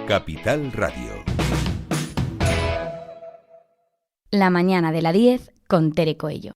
Capital Radio. La mañana de la 10 con Tere Coello.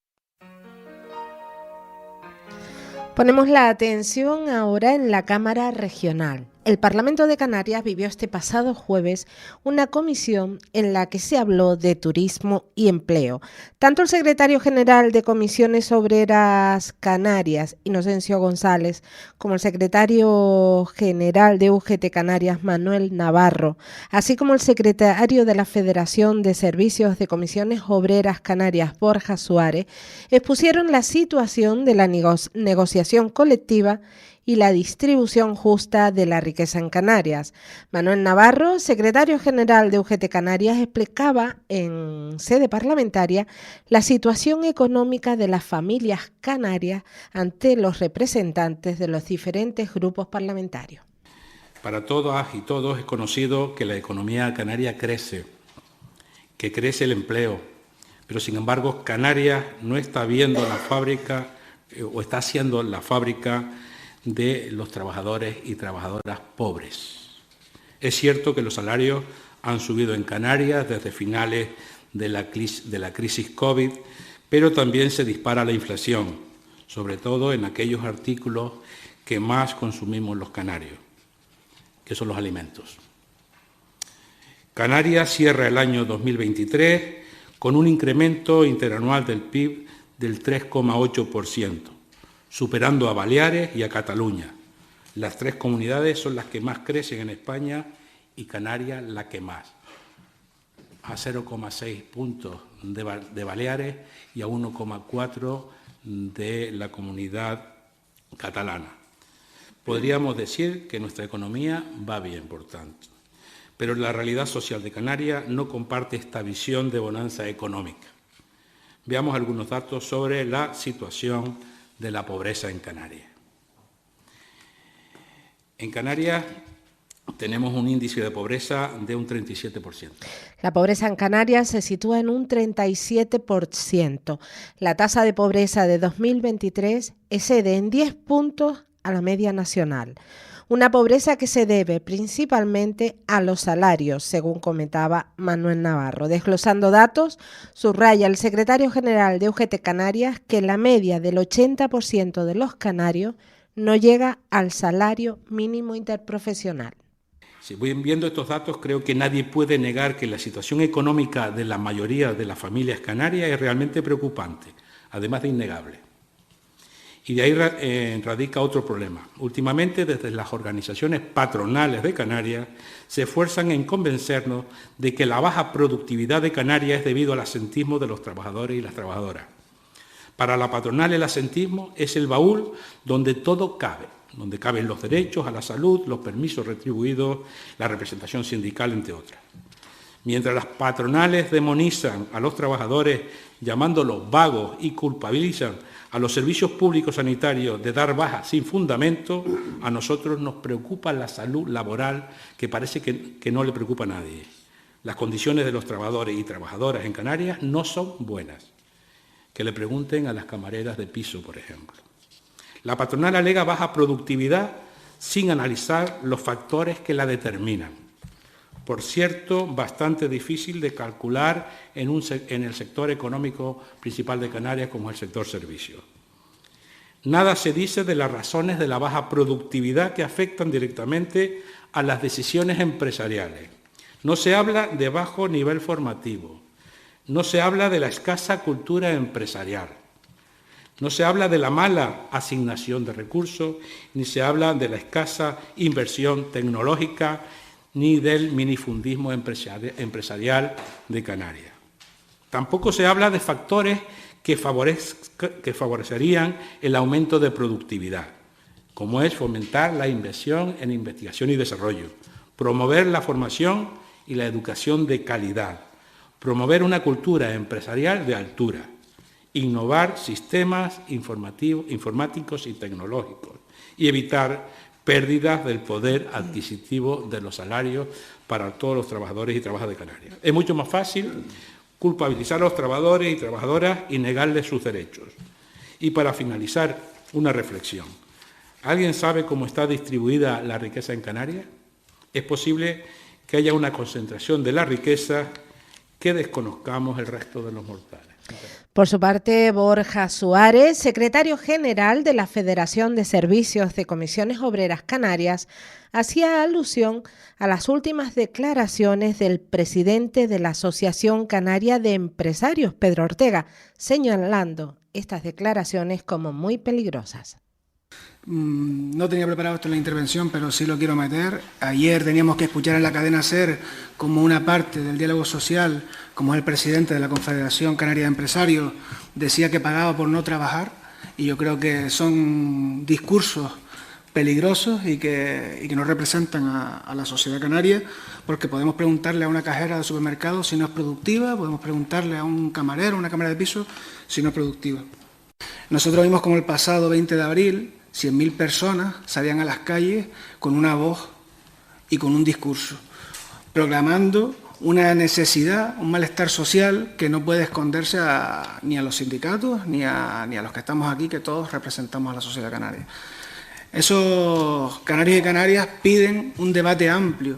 Ponemos la atención ahora en la Cámara Regional. El Parlamento de Canarias vivió este pasado jueves una comisión en la que se habló de turismo y empleo. Tanto el secretario general de Comisiones Obreras Canarias, Inocencio González, como el secretario general de UGT Canarias, Manuel Navarro, así como el secretario de la Federación de Servicios de Comisiones Obreras Canarias, Borja Suárez, expusieron la situación de la negociación colectiva y la distribución justa de la riqueza en Canarias. Manuel Navarro, secretario general de UGT Canarias, explicaba en sede parlamentaria la situación económica de las familias canarias ante los representantes de los diferentes grupos parlamentarios. Para todas y todos es conocido que la economía canaria crece, que crece el empleo, pero sin embargo Canarias no está viendo la fábrica o está siendo la fábrica de los trabajadores y trabajadoras pobres. Es cierto que los salarios han subido en Canarias desde finales de la crisis COVID, pero también se dispara la inflación, sobre todo en aquellos artículos que más consumimos los canarios, que son los alimentos. Canarias cierra el año 2023 con un incremento interanual del PIB del 3,8%. superando a Baleares y a Cataluña. Las tres comunidades son las que más crecen en España y Canarias la que más, a 0,6 puntos de Baleares y a 1,4 de la comunidad catalana. Podríamos decir que nuestra economía va bien, por tanto, pero la realidad social de Canarias no comparte esta visión de bonanza económica. Veamos algunos datos sobre la situación de la pobreza en Canarias. En Canarias tenemos un índice de pobreza de un 37%. La pobreza en Canarias se sitúa en un 37%. La tasa de pobreza de 2023 excede en 10 puntos a la media nacional. Una pobreza que se debe principalmente a los salarios, según comentaba Manuel Navarro. Desglosando datos, subraya el secretario general de UGT Canarias que la media del 80% de los canarios no llega al salario mínimo interprofesional. Si voy viendo estos datos, creo que nadie puede negar que la situación económica de la mayoría de las familias canarias es realmente preocupante, además de innegable. Y de ahí radica otro problema. Últimamente, desde las organizaciones patronales de Canarias, se esfuerzan en convencernos de que la baja productividad de Canarias es debido al asentismo de los trabajadores y las trabajadoras. Para la patronal, el asentismo es el baúl donde todo cabe, donde caben los derechos a la salud, los permisos retribuidos, la representación sindical, entre otras. Mientras las patronales demonizan a los trabajadores llamándolos vagos y culpabilizan a los servicios públicos sanitarios de dar baja sin fundamento, a nosotros nos preocupa la salud laboral, que parece que no le preocupa a nadie. Las condiciones de los trabajadores y trabajadoras en Canarias no son buenas. Que le pregunten a las camareras de piso, por ejemplo. La patronal alega baja productividad sin analizar los factores que la determinan. Por cierto, bastante difícil de calcular en el sector económico principal de Canarias, como el sector servicios. Nada se dice de las razones de la baja productividad que afectan directamente a las decisiones empresariales. No se habla de bajo nivel formativo, no se habla de la escasa cultura empresarial, no se habla de la mala asignación de recursos, ni se habla de la escasa inversión tecnológica, ni del minifundismo empresarial de Canarias. Tampoco se habla de factores que favorecerían el aumento de productividad, como es fomentar la inversión en investigación y desarrollo, promover la formación y la educación de calidad, promover una cultura empresarial de altura, innovar sistemas informáticos y tecnológicos y evitar pérdidas del poder adquisitivo de los salarios para todos los trabajadores y trabajadoras de Canarias. Es mucho más fácil culpabilizar a los trabajadores y trabajadoras y negarles sus derechos. Y para finalizar, una reflexión. ¿Alguien sabe cómo está distribuida la riqueza en Canarias? Es posible que haya una concentración de la riqueza que desconozcamos el resto de los mortales. Por su parte, Borja Suárez, secretario general de la Federación de Servicios de Comisiones Obreras Canarias, hacía alusión a las últimas declaraciones del presidente de la Asociación Canaria de Empresarios, Pedro Ortega, señalando estas declaraciones como muy peligrosas. No tenía preparado esto en la intervención, pero sí lo quiero meter. Ayer teníamos que escuchar en la cadena SER como una parte del diálogo social, como el presidente de la Confederación Canaria de Empresarios decía que pagaba por no trabajar, y yo creo que son discursos peligrosos y que no representan a la sociedad canaria, porque podemos preguntarle a una cajera de supermercado si no es productiva, podemos preguntarle a un camarero, una cámara de piso, si no es productiva. Nosotros vimos como el pasado 20 de abril 100.000 personas salían a las calles con una voz y con un discurso, proclamando una necesidad, un malestar social que no puede esconderse ni a los sindicatos ni a los que estamos aquí, que todos representamos a la sociedad canaria. Esos canarios y canarias piden un debate amplio,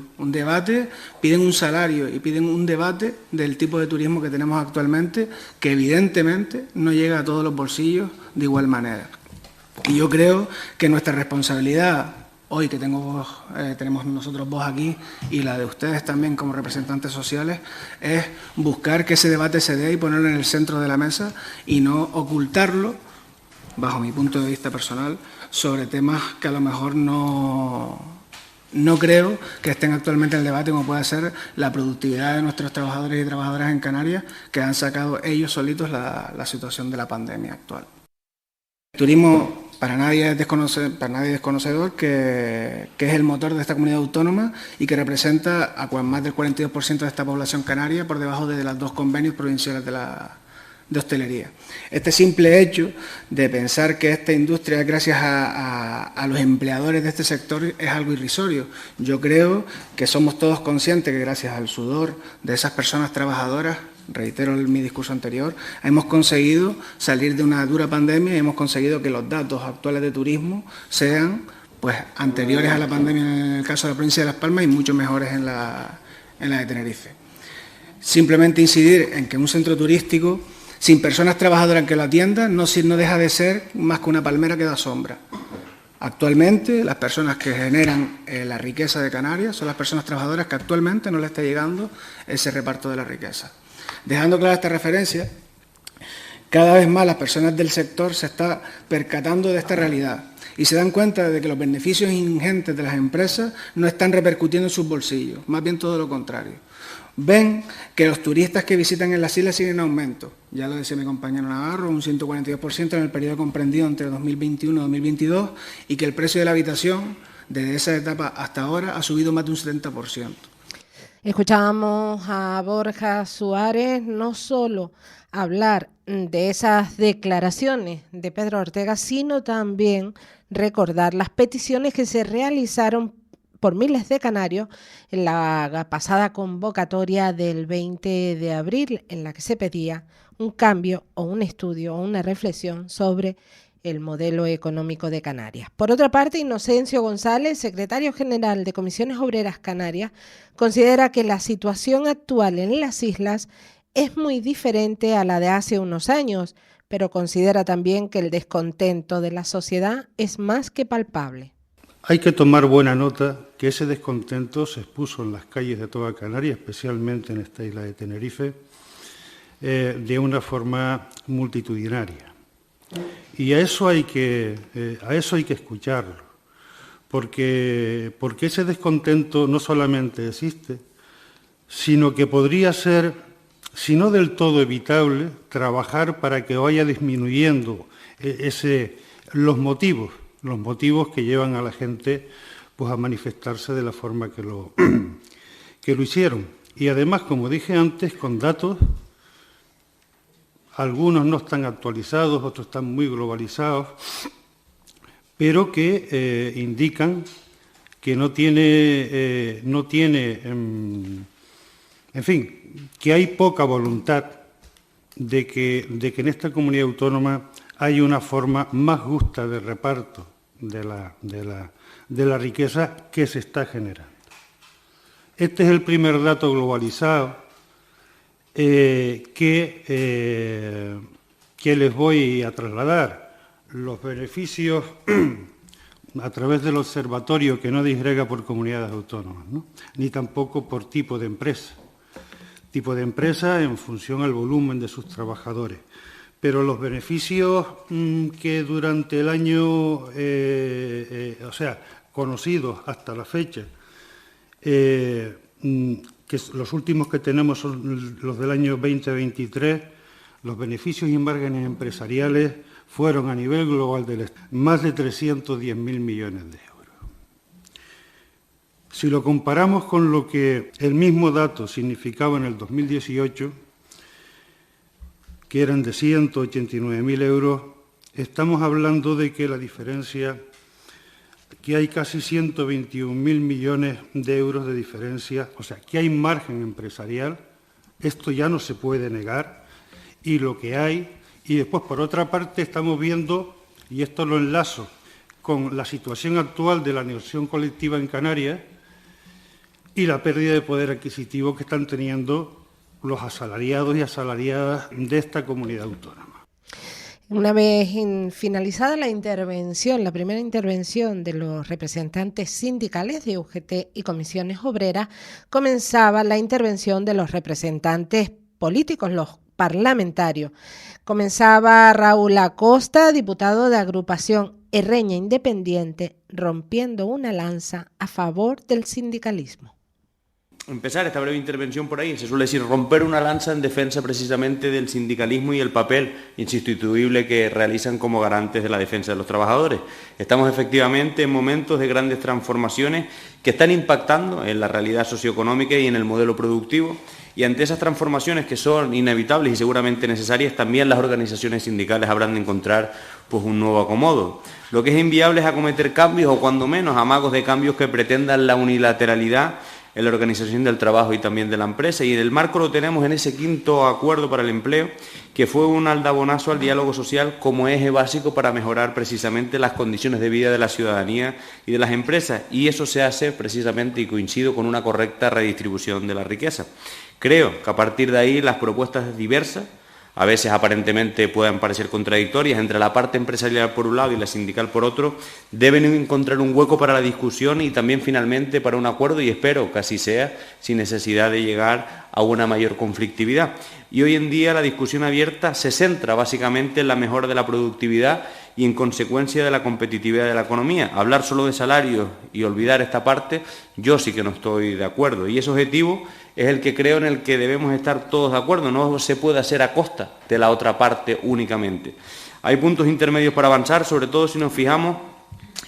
piden un salario y piden un debate del tipo de turismo que tenemos actualmente, que evidentemente no llega a todos los bolsillos de igual manera. Y yo creo que nuestra responsabilidad, hoy que tenemos nosotros voz aquí y la de ustedes también como representantes sociales, es buscar que ese debate se dé y ponerlo en el centro de la mesa y no ocultarlo, bajo mi punto de vista personal, sobre temas que a lo mejor no creo que estén actualmente en el debate, como puede ser la productividad de nuestros trabajadores y trabajadoras en Canarias, que han sacado ellos solitos la situación de la pandemia actual. El turismo, para nadie es desconocedor que es el motor de esta comunidad autónoma y que representa a más del 42% de esta población canaria, por debajo de los 2 convenios provinciales de hostelería. Este simple hecho de pensar que esta industria, gracias a los empleadores de este sector, es algo irrisorio. Yo creo que somos todos conscientes que gracias al sudor de esas personas trabajadoras, reitero mi discurso anterior, hemos conseguido salir de una dura pandemia y hemos conseguido que los datos actuales de turismo sean anteriores a la pandemia en el caso de la provincia de Las Palmas y mucho mejores en la de Tenerife. Simplemente incidir en que un centro turístico sin personas trabajadoras que lo atiendan no deja de ser más que una palmera que da sombra. Actualmente, las personas que generan la riqueza de Canarias son las personas trabajadoras que actualmente no le está llegando ese reparto de la riqueza. Dejando clara esta referencia, cada vez más las personas del sector se están percatando de esta realidad y se dan cuenta de que los beneficios ingentes de las empresas no están repercutiendo en sus bolsillos, más bien todo lo contrario. Ven que los turistas que visitan en las islas siguen en aumento, ya lo decía mi compañero Navarro, un 142% en el periodo comprendido entre 2021 y 2022, y que el precio de la habitación desde esa etapa hasta ahora ha subido más de un 70%. Escuchábamos a Borja Suárez no solo hablar de esas declaraciones de Pedro Ortega, sino también recordar las peticiones que se realizaron por miles de canarios en la pasada convocatoria del 20 de abril, en la que se pedía un cambio o un estudio o una reflexión sobre el modelo económico de Canarias. Por otra parte, Inocencio González, secretario general de Comisiones Obreras Canarias, considera que la situación actual en las islas es muy diferente a la de hace unos años, pero considera también que el descontento de la sociedad es más que palpable. Hay que tomar buena nota que ese descontento se expuso en las calles de toda Canarias, especialmente en esta isla de Tenerife, de una forma multitudinaria. Y a eso hay que escucharlo, porque ese descontento no solamente existe, sino que podría ser, si no del todo evitable, trabajar para que vaya disminuyendo los motivos que llevan a la gente a manifestarse de la forma que lo hicieron. Y además, como dije antes, con datos, algunos no están actualizados, otros están muy globalizados, pero que indican que que hay poca voluntad de que en esta comunidad autónoma hay una forma más justa de reparto de la riqueza que se está generando. Este es el primer dato globalizado que les voy a trasladar. Los beneficios a través del observatorio, que no disgrega por comunidades autónomas, ¿no?, ni tampoco por tipo de empresa. Tipo de empresa en función al volumen de sus trabajadores. Pero los beneficios que durante el año, conocidos hasta la fecha, que los últimos que tenemos son los del año 2023, los beneficios y márgenes empresariales fueron a nivel global del Estado más de 310.000 millones de euros. Si lo comparamos con lo que el mismo dato significaba en el 2018, que eran de 189.000 euros, estamos hablando de que la diferencia, que hay casi 121.000 millones de euros de diferencia, o sea, que hay margen empresarial, esto ya no se puede negar, y lo que hay, y después, por otra parte, estamos viendo, y esto lo enlazo con la situación actual de la negociación colectiva en Canarias y la pérdida de poder adquisitivo que están teniendo los asalariados y asalariadas de esta comunidad autónoma. Una vez finalizada la intervención, la primera intervención de los representantes sindicales de UGT y comisiones obreras, comenzaba la intervención de los representantes políticos, los parlamentarios. Comenzaba Raúl Acosta, diputado de Agrupación Herreña Independiente, rompiendo una lanza a favor del sindicalismo. Empezar esta breve intervención por ahí, se suele decir romper una lanza en defensa precisamente del sindicalismo y el papel insustituible que realizan como garantes de la defensa de los trabajadores. Estamos efectivamente en momentos de grandes transformaciones que están impactando en la realidad socioeconómica y en el modelo productivo, y ante esas transformaciones que son inevitables y seguramente necesarias, también las organizaciones sindicales habrán de encontrar pues un nuevo acomodo. Lo que es inviable es acometer cambios o cuando menos amagos de cambios que pretendan la unilateralidad en la organización del trabajo y también de la empresa, y en el marco lo tenemos en ese quinto acuerdo para el empleo, que fue un aldabonazo al diálogo social como eje básico para mejorar precisamente las condiciones de vida de la ciudadanía y de las empresas, y eso se hace precisamente, y coincido, con una correcta redistribución de la riqueza. Creo que a partir de ahí las propuestas diversas, a veces aparentemente puedan parecer contradictorias, entre la parte empresarial por un lado y la sindical por otro, deben encontrar un hueco para la discusión y también finalmente para un acuerdo, y espero que así sea, sin necesidad de llegar a una mayor conflictividad. Y hoy en día la discusión abierta se centra básicamente en la mejora de la productividad y en consecuencia de la competitividad de la economía. Hablar solo de salarios y olvidar esta parte, yo sí que no estoy de acuerdo, y ese objetivo es el que creo en el que debemos estar todos de acuerdo. No se puede hacer a costa de la otra parte únicamente. Hay puntos intermedios para avanzar, sobre todo si nos fijamos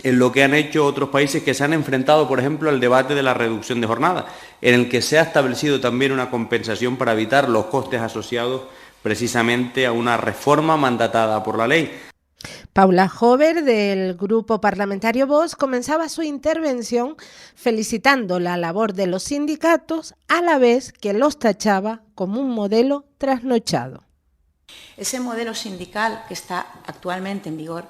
en lo que han hecho otros países que se han enfrentado, por ejemplo, al debate de la reducción de jornada, en el que se ha establecido también una compensación para evitar los costes asociados precisamente a una reforma mandatada por la ley. Paula Jover, del Grupo Parlamentario Vox, comenzaba su intervención felicitando la labor de los sindicatos, a la vez que los tachaba como un modelo trasnochado. Ese modelo sindical que está actualmente en vigor,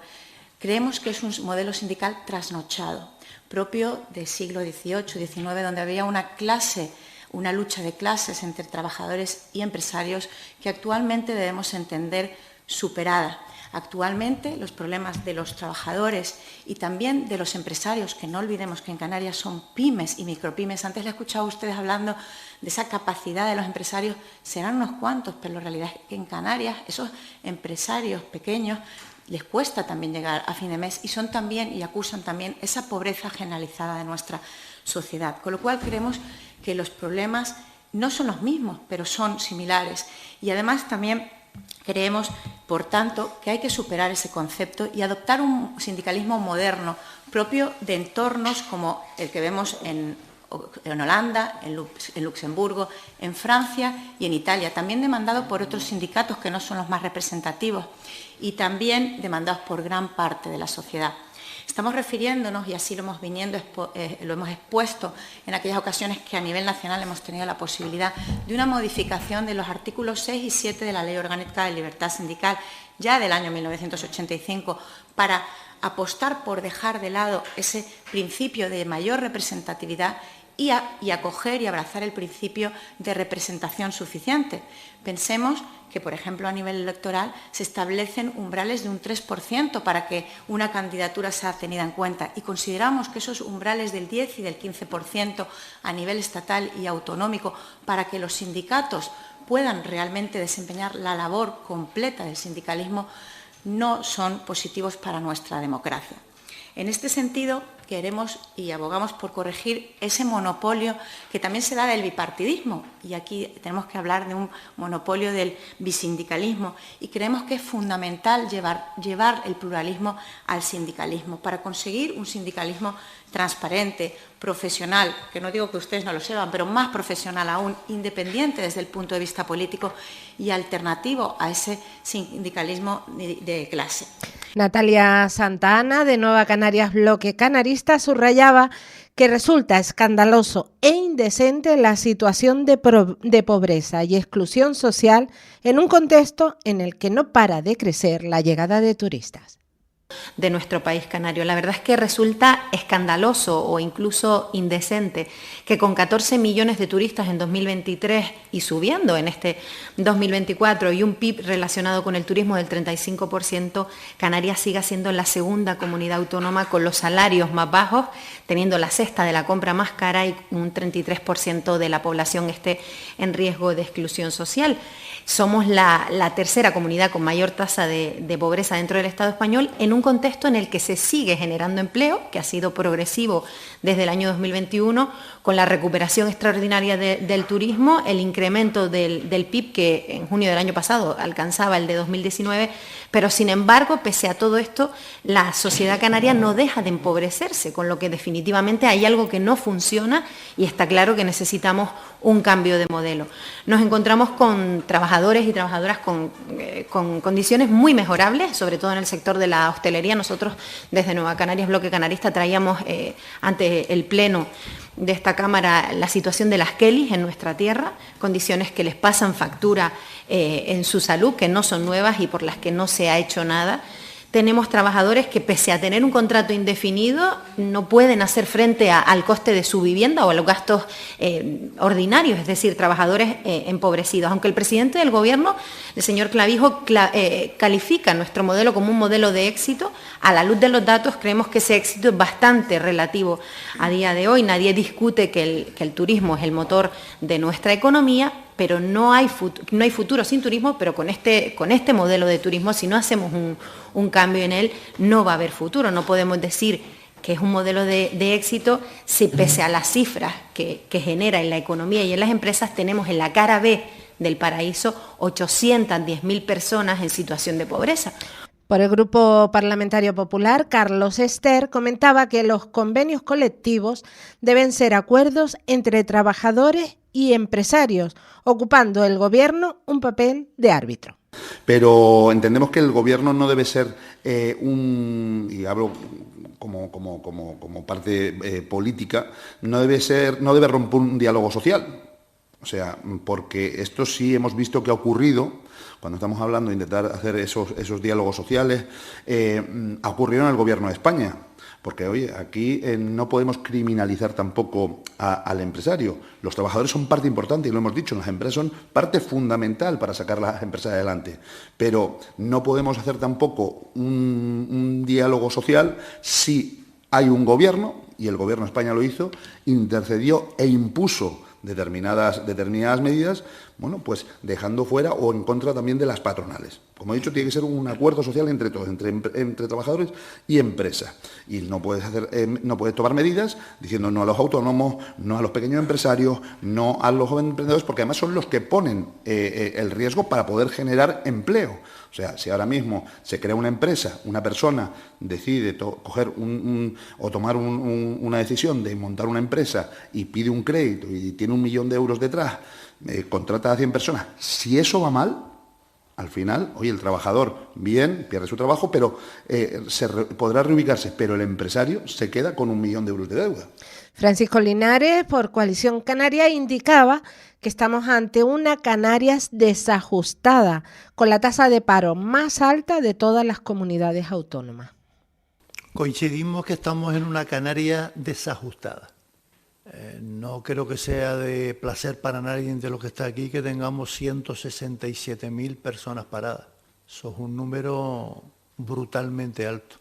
creemos que es un modelo sindical trasnochado, propio del siglo XVIII, XIX, donde había una lucha de clases entre trabajadores y empresarios que actualmente debemos entender superada. Actualmente los problemas de los trabajadores y también de los empresarios, que no olvidemos que en Canarias son pymes y micropymes, antes le he escuchado a ustedes hablando de esa capacidad de los empresarios, serán unos cuantos, pero la realidad es que en Canarias esos empresarios pequeños les cuesta también llegar a fin de mes y son también y acusan también esa pobreza generalizada de nuestra sociedad. Con lo cual creemos que los problemas no son los mismos, pero son similares. Y además también creemos, por tanto, que hay que superar ese concepto y adoptar un sindicalismo moderno, propio de entornos como el que vemos en Holanda, en Luxemburgo, en Francia y en Italia, también demandado por otros sindicatos que no son los más representativos y también demandados por gran parte de la sociedad. Estamos refiriéndonos, y así lo hemos expuesto en aquellas ocasiones que a nivel nacional hemos tenido la posibilidad de una modificación de los artículos 6 y 7 de la Ley Orgánica de Libertad Sindical, ya del año 1985, para apostar por dejar de lado ese principio de mayor representatividad y acoger y abrazar el principio de representación suficiente. Pensemos que, por ejemplo, a nivel electoral se establecen umbrales de un 3% para que una candidatura sea tenida en cuenta, y consideramos que esos umbrales del 10 y del 15% a nivel estatal y autonómico, para que los sindicatos puedan realmente desempeñar la labor completa del sindicalismo, no son positivos para nuestra democracia. En este sentido, queremos y abogamos por corregir ese monopolio que también se da del bipartidismo, y aquí tenemos que hablar de un monopolio del bisindicalismo, y creemos que es fundamental llevar el pluralismo al sindicalismo para conseguir un sindicalismo transparente, profesional, que no digo que ustedes no lo sepan, pero más profesional aún, independiente desde el punto de vista político y alternativo a ese sindicalismo de clase. Natalia Santa Ana, de Nueva Canarias Bloque Canarista, subrayaba que resulta escandaloso e indecente la situación de pobreza y exclusión social en un contexto en el que no para de crecer la llegada de turistas de nuestro país canario. La verdad es que resulta escandaloso o incluso indecente que con 14 millones de turistas en 2023 y subiendo en este 2024 y un PIB relacionado con el turismo del 35%, Canarias siga siendo la segunda comunidad autónoma con los salarios más bajos, teniendo la cesta de la compra más cara y un 33% de la población esté en riesgo de exclusión social. Somos la tercera comunidad con mayor tasa de pobreza dentro del Estado español, en un contexto en el que se sigue generando empleo, que ha sido progresivo desde el año 2021, con la recuperación extraordinaria del turismo, el incremento del PIB, que en junio del año pasado alcanzaba el de 2019, pero sin embargo, pese a todo esto, la sociedad canaria no deja de empobrecerse, con lo que definitivamente hay algo que no funciona y está claro que necesitamos un cambio de modelo. Nos encontramos con trabajadores y trabajadoras con condiciones muy mejorables, sobre todo en el sector de la hostelería. Nosotros desde Nueva Canarias Bloque Canarista traíamos ante el Pleno de esta Cámara la situación de las Kellys en nuestra tierra, condiciones que les pasan factura en su salud, que no son nuevas y por las que no se ha hecho nada. Tenemos trabajadores que, pese a tener un contrato indefinido, no pueden hacer frente al coste de su vivienda o a los gastos ordinarios, es decir, trabajadores empobrecidos. Aunque el presidente del Gobierno, el señor Clavijo, califica nuestro modelo como un modelo de éxito, a la luz de los datos creemos que ese éxito es bastante relativo a día de hoy. Nadie discute que el turismo es el motor de nuestra economía, pero no hay futuro sin turismo, pero con este modelo de turismo, si no hacemos un cambio en él, no va a haber futuro. No podemos decir que es un modelo de éxito si, pese a las cifras que genera en la economía y en las empresas, tenemos en la cara B del paraíso 810.000 personas en situación de pobreza. Por el Grupo Parlamentario Popular, Carlos Ester comentaba que los convenios colectivos deben ser acuerdos entre trabajadores y empresarios, ocupando el Gobierno un papel de árbitro. Pero entendemos que el Gobierno no debe ser y hablo como parte política, no debe romper un diálogo social. O sea, porque esto sí hemos visto que ha ocurrido, cuando estamos hablando de intentar hacer esos diálogos sociales, ha ocurrido en el Gobierno de España. Porque, oye, aquí no podemos criminalizar tampoco al empresario. Los trabajadores son parte importante, y lo hemos dicho, las empresas son parte fundamental para sacar las empresas adelante. Pero no podemos hacer tampoco un diálogo social si hay un gobierno, y el Gobierno de España lo hizo, intercedió e impuso determinadas medidas, bueno, pues dejando fuera o en contra también de las patronales. Como he dicho, tiene que ser un acuerdo social entre todos, entre trabajadores y empresa. Y no puedes tomar medidas diciendo no a los autónomos, no a los pequeños empresarios, no a los jóvenes emprendedores, porque además son los que ponen el riesgo para poder generar empleo. O sea, si ahora mismo se crea una empresa, una persona decide coger o tomar una decisión de montar una empresa y pide un crédito y tiene 1 millón de euros detrás, contrata a 100 personas, si eso va mal, al final, oye, el trabajador bien, pierde su trabajo, pero podrá reubicarse, pero el empresario se queda con 1 millón de euros de deuda. Francisco Linares, por Coalición Canaria, indicaba que estamos ante una Canarias desajustada, con la tasa de paro más alta de todas las comunidades autónomas. Coincidimos que estamos en una Canarias desajustada. No creo que sea de placer para nadie de los que está aquí que tengamos 167.000 personas paradas. Eso es un número brutalmente alto.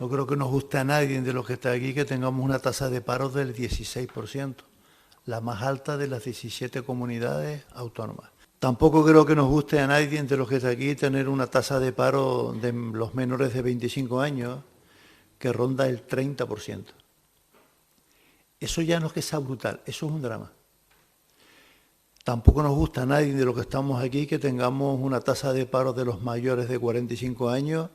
No creo que nos guste a nadie de los que está aquí que tengamos una tasa de paro del 16%, la más alta de las 17 comunidades autónomas. Tampoco creo que nos guste a nadie de los que está aquí tener una tasa de paro de los menores de 25 años que ronda el 30%. Eso ya no es que sea brutal, eso es un drama. Tampoco nos gusta a nadie de los que estamos aquí que tengamos una tasa de paro de los mayores de 45 años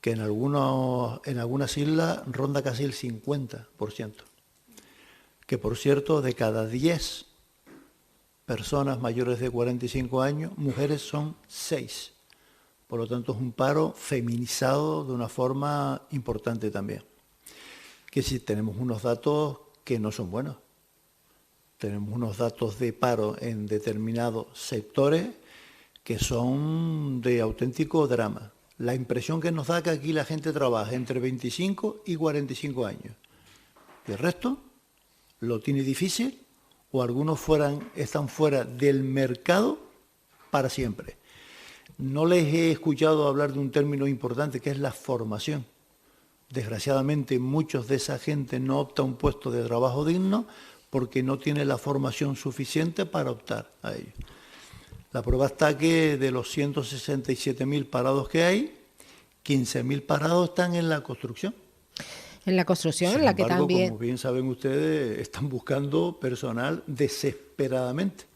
que en algunas islas ronda casi el 50%. Que, por cierto, de cada 10 personas mayores de 45 años, mujeres son 6. Por lo tanto, es un paro feminizado de una forma importante también. Que si tenemos unos datos que no son buenos. Tenemos unos datos de paro en determinados sectores que son de auténtico drama. La impresión que nos da que aquí la gente trabaja entre 25 y 45 años. Y el resto lo tiene difícil o algunos están fuera del mercado para siempre. No les he escuchado hablar de un término importante que es la formación. Desgraciadamente, muchos de esa gente no opta a un puesto de trabajo digno porque no tiene la formación suficiente para optar a ello. La prueba está que de los 167.000 parados que hay, 15.000 parados están en la construcción. En la construcción, Sin en la que embargo, también... como bien saben ustedes, están buscando personal desesperadamente.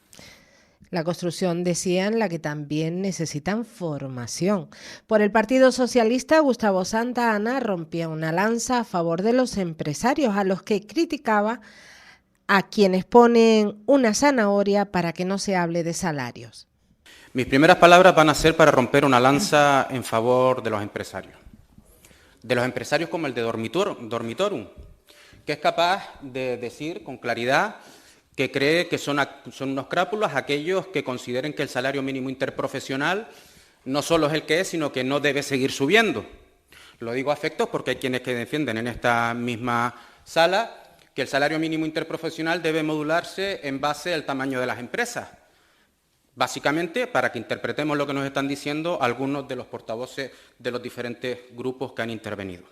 La construcción, decían, la que también necesitan formación. Por el Partido Socialista, Gustavo Santa Anna rompía una lanza a favor de los empresarios, a los que criticaba a quienes ponen una zanahoria para que no se hable de salarios. Mis primeras palabras van a ser para romper una lanza en favor de los empresarios. De los empresarios como el de Dormitorum, que es capaz de decir con claridad que cree que son unos crápulas aquellos que consideren que el salario mínimo interprofesional no solo es el que es, sino que no debe seguir subiendo. Lo digo a efectos porque hay quienes que defienden en esta misma sala que el salario mínimo interprofesional debe modularse en base al tamaño de las empresas. Básicamente, para que interpretemos lo que nos están diciendo algunos de los portavoces de los diferentes grupos que han intervenido.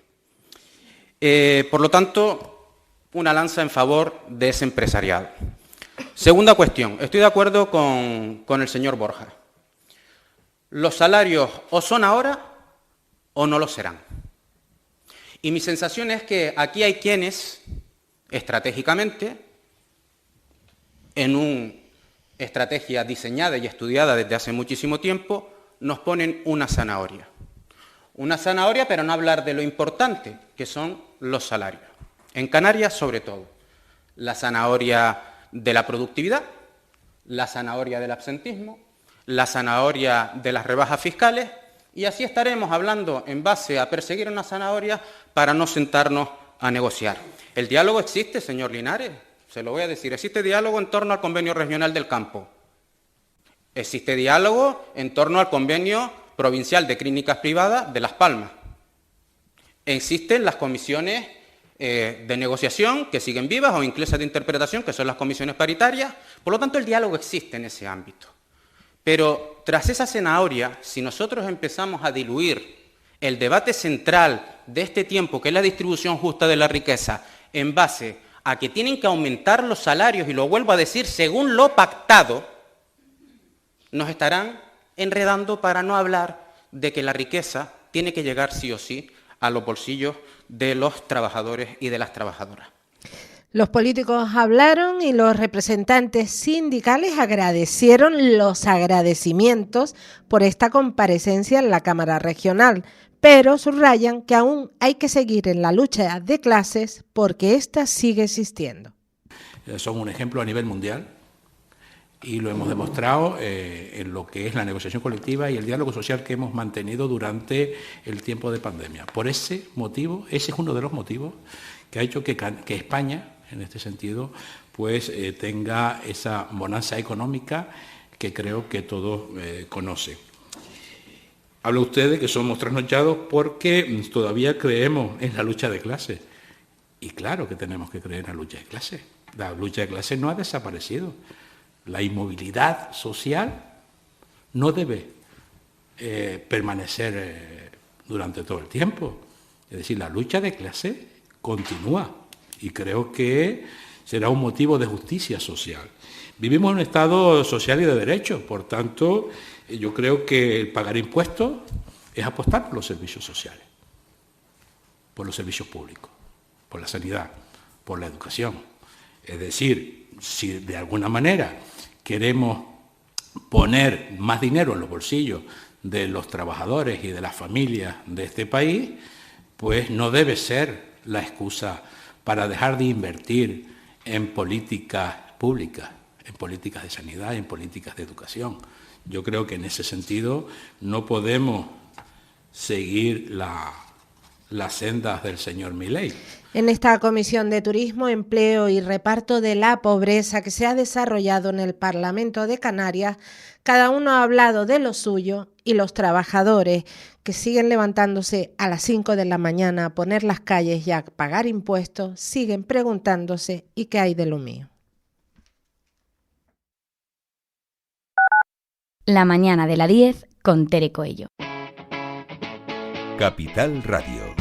Por lo tanto, una lanza en favor de ese empresariado. Segunda cuestión, estoy de acuerdo con el señor Borja. Los salarios o son ahora o no lo serán. Y mi sensación es que aquí hay quienes, estratégicamente, en una estrategia diseñada y estudiada desde hace muchísimo tiempo, nos ponen una zanahoria. Una zanahoria, pero no hablar de lo importante, que son los salarios. En Canarias, sobre todo, la zanahoria de la productividad, la zanahoria del absentismo, la zanahoria de las rebajas fiscales, y así estaremos hablando en base a perseguir una zanahoria para no sentarnos a negociar. El diálogo existe, señor Linares, se lo voy a decir, existe diálogo en torno al convenio regional del campo, existe diálogo en torno al convenio provincial de clínicas privadas de Las Palmas, existen las comisiones de negociación que siguen vivas o inclusas de interpretación, que son las comisiones paritarias. Por lo tanto, el diálogo existe en ese ámbito. Pero tras esa zanahoria, si nosotros empezamos a diluir el debate central de este tiempo, que es la distribución justa de la riqueza, en base a que tienen que aumentar los salarios, y lo vuelvo a decir, según lo pactado, nos estarán enredando para no hablar de que la riqueza tiene que llegar sí o sí a los bolsillos de los trabajadores y de las trabajadoras. Los políticos hablaron y los representantes sindicales agradecieron los agradecimientos por esta comparecencia en la Cámara Regional, pero subrayan que aún hay que seguir en la lucha de clases porque ésta sigue existiendo. Son un ejemplo a nivel mundial y lo hemos demostrado en lo que es la negociación colectiva y el diálogo social que hemos mantenido durante el tiempo de pandemia. Por ese motivo, ese es uno de los motivos que ha hecho que España, en este sentido, pues tenga esa bonanza económica que creo que todos conocen. Habla usted de que somos trasnochados porque todavía creemos en la lucha de clases. Y claro que tenemos que creer en la lucha de clase. La lucha de clase no ha desaparecido. La inmovilidad social no debe permanecer durante todo el tiempo. Es decir, la lucha de clase continúa y creo que será un motivo de justicia social. Vivimos en un Estado social y de derecho, por tanto, yo creo que el pagar impuestos es apostar por los servicios sociales, por los servicios públicos, por la sanidad, por la educación. Es decir, si de alguna manera queremos poner más dinero en los bolsillos de los trabajadores y de las familias de este país, pues no debe ser la excusa para dejar de invertir en políticas públicas, en políticas de sanidad, en políticas de educación. Yo creo que en ese sentido no podemos seguir las sendas del señor Milei. En esta Comisión de Turismo, Empleo y Reparto de la Pobreza que se ha desarrollado en el Parlamento de Canarias, cada uno ha hablado de lo suyo y los trabajadores que siguen levantándose a las 5 de la mañana a poner las calles y a pagar impuestos, siguen preguntándose ¿y qué hay de lo mío? La mañana de la 10 con Tere Coello. Capital Radio.